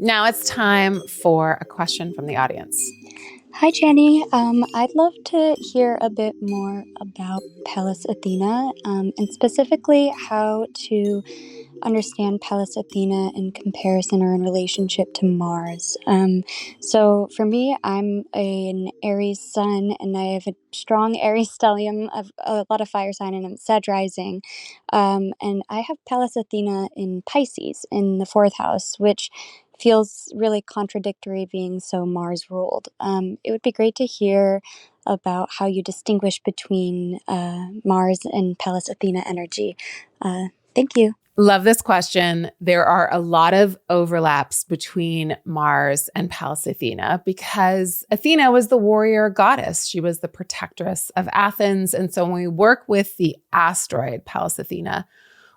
Now it's time for a question from the audience. Hi, Chani. I'd love to hear a bit more about Pallas Athena, and specifically how to understand Pallas Athena in comparison or in relationship to Mars. So for me, I'm an Aries sun, and I have a strong Aries stellium, of a lot of fire sign, and I'm Sag rising. And I have Pallas Athena in Pisces in the fourth house, which feels really contradictory being so Mars ruled. It would be great to hear about how you distinguish between Mars and Pallas Athena energy. Thank you. Love this question. There are a lot of overlaps between Mars and Pallas Athena because Athena was the warrior goddess. She was the protectress of Athens. And so when we work with the asteroid Pallas Athena,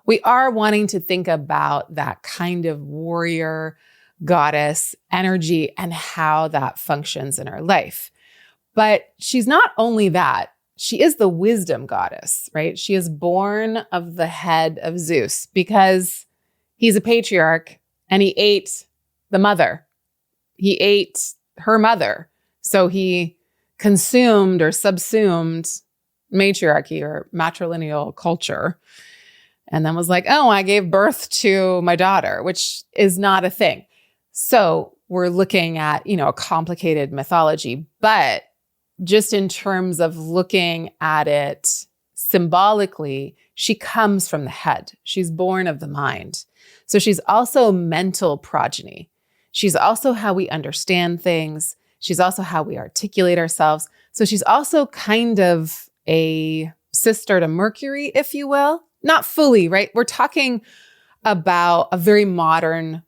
we are wanting to think about that kind of warrior goddess energy and how that functions in our life. But she's not only that. She is the wisdom goddess, right? She is born of the head of Zeus because he's a patriarch and he ate the mother. He ate her mother. So he consumed or subsumed matriarchy or matrilineal culture and then was like, oh, I gave birth to my daughter, which is not a thing. So we're looking at, a complicated mythology, but just in terms of looking at it symbolically, she comes from the head. She's born of the mind. So she's also mental progeny. She's also how we understand things. She's also how we articulate ourselves. So she's also kind of a sister to Mercury, if you will. Not fully, right? We're talking about a very modern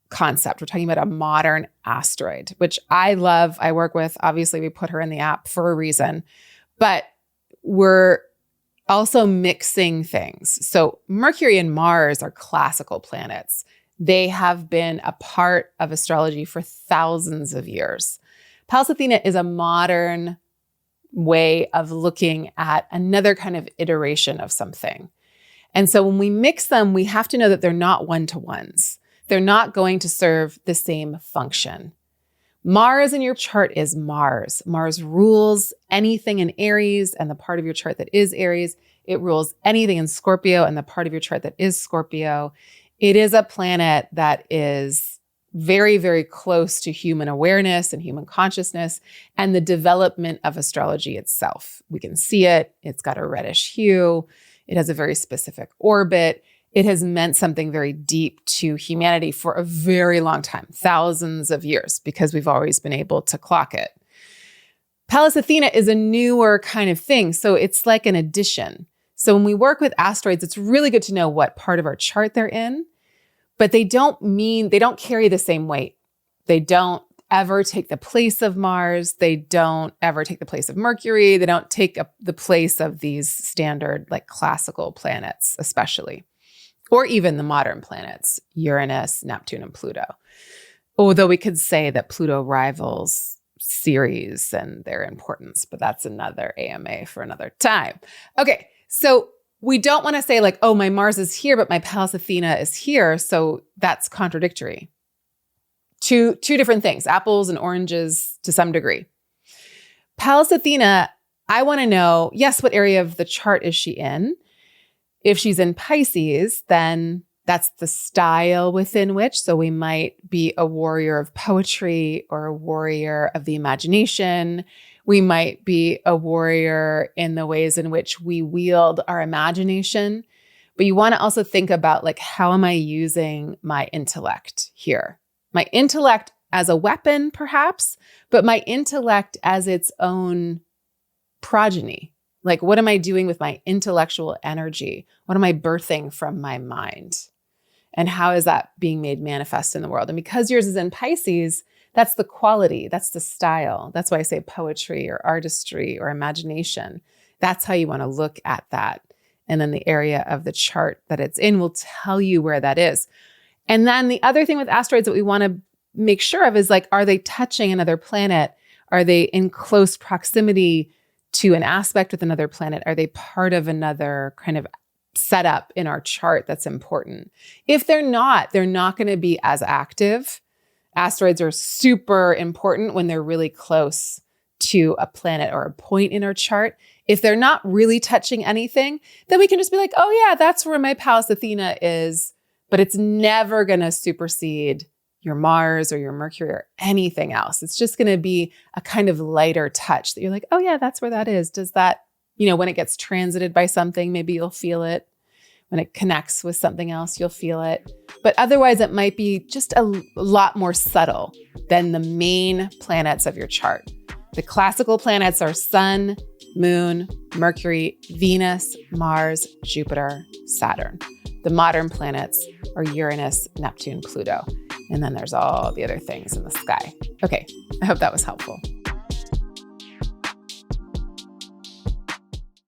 concept. We're talking about a modern asteroid, which I love. I work with, obviously we put her in the app for a reason, but we're also mixing things. So Mercury and Mars are classical planets. They have been a part of astrology for thousands of years. Pallas Athena is a modern way of looking at another kind of iteration of something. And so when we mix them, we have to know that they're not one-to-ones. They're not going to serve the same function. Mars in your chart is Mars. Mars rules anything in Aries and the part of your chart that is Aries. It rules anything in Scorpio and the part of your chart that is Scorpio. It is a planet that is very, very close to human awareness and human consciousness and the development of astrology itself. We can see it. It's got a reddish hue. It has a very specific orbit. It has meant something very deep to humanity for a very long time, thousands of years, because we've always been able to clock it. Pallas Athena is a newer kind of thing, so it's like an addition. So when we work with asteroids, it's really good to know what part of our chart they're in, but they don't carry the same weight. They don't ever take the place of Mars. They don't ever take the place of Mercury. They don't take the place of these standard, like classical planets, especially. Or even the modern planets, Uranus, Neptune, and Pluto. Although we could say that Pluto rivals Ceres and their importance, but that's another AMA for another time. Okay, so we don't want to say like, oh, my Mars is here, but my Pallas Athena is here, so that's contradictory. Two different things, apples and oranges to some degree. Pallas Athena, I want to know, yes, what area of the chart is she in? If she's in Pisces, then that's the style within which. So we might be a warrior of poetry or a warrior of the imagination. We might be a warrior in the ways in which we wield our imagination. But you want to also think about like, how am I using my intellect here? My intellect as a weapon, perhaps, but my intellect as its own progeny. Like, what am I doing with my intellectual energy? What am I birthing from my mind? And how is that being made manifest in the world? And because yours is in Pisces, that's the quality, that's the style. That's why I say poetry or artistry or imagination. That's how you want to look at that. And then the area of the chart that it's in will tell you where that is. And then the other thing with asteroids that we want to make sure of is like, are they touching another planet? Are they in close proximity to an aspect with another planet? Are they part of another kind of setup in our chart that's important? If they're not going to be as active Asteroids are super important when they're really close to a planet or a point in our chart. If they're not really touching anything, then we can just be like, oh yeah, that's where my Pallas Athena is, but it's never going to supersede your Mars or your Mercury or anything else. It's just going to be a kind of lighter touch that you're like, oh yeah, that's where that is. Does that, when it gets transited by something, maybe you'll feel it. When it connects with something else, you'll feel it. But otherwise, it might be just a lot more subtle than the main planets of your chart. The classical planets are Sun, Moon, Mercury, Venus, Mars, Jupiter, Saturn. The modern planets are Uranus, Neptune, Pluto. And then there's all the other things in the sky. Okay, I hope that was helpful.